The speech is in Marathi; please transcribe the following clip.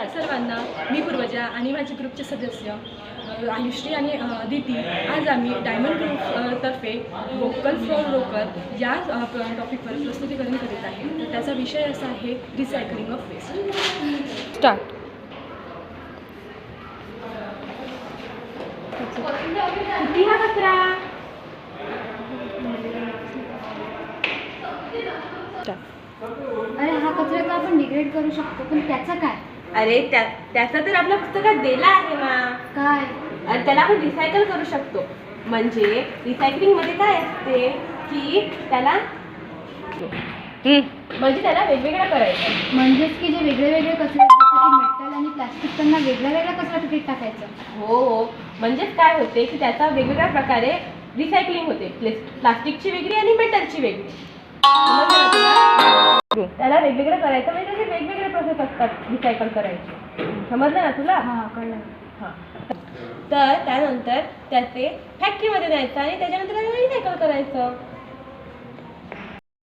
सर्वांना मी पूर्वजा आणि माझे ग्रुपचे सदस्य आयुश्री आणि दिती आज आम्ही डायमंड ग्रुप तर्फे वोकल फॉर लोकल या टॉपिकवर प्रस्तुतीकरण करीत आहे. तर त्याचा विषय असा आहे रिसायकलिंग ऑफ वेस्ट. स्टार्ट. किती हा कचरा? अरे हा कचरा का आपण डिग्रेड करू शकतो, पण त्याचं काय? अरे त्याचा तर आपल्या पुस्तकात दिला आहे ना. काय? आणि त्याला आपण रिसायकल करू शकतो. म्हणजे रिसायकलिंग मध्ये काय असते की त्याला वेगवेगळं करायचं. म्हणजेच की जे वेगळे वेगळे कचरे आहेत, जसं की मेटल आणि प्लास्टिक, त्यांना वेगळ्या वेगळ्या कचरा पेटीत टाकायचं. हो, म्हणजेच काय होते की त्याचा वेगवेगळ्या प्रकारे रिसायकलिंग होते. प्लास्टिकची वेगळी आणि मेटलची वेगळी. त्याला वेगवेगळं करायचं म्हणजे त्याचे वेगवेगळे प्रोसेस असतात रिसायकल करायचे. समजलं ना तुला? हां, कळलं. हां. तर त्यानंतर त्याचे फॅक्टरीमध्ये न्यायचं आणि त्याच्यानंतर त्याला रिसायकल करायचं.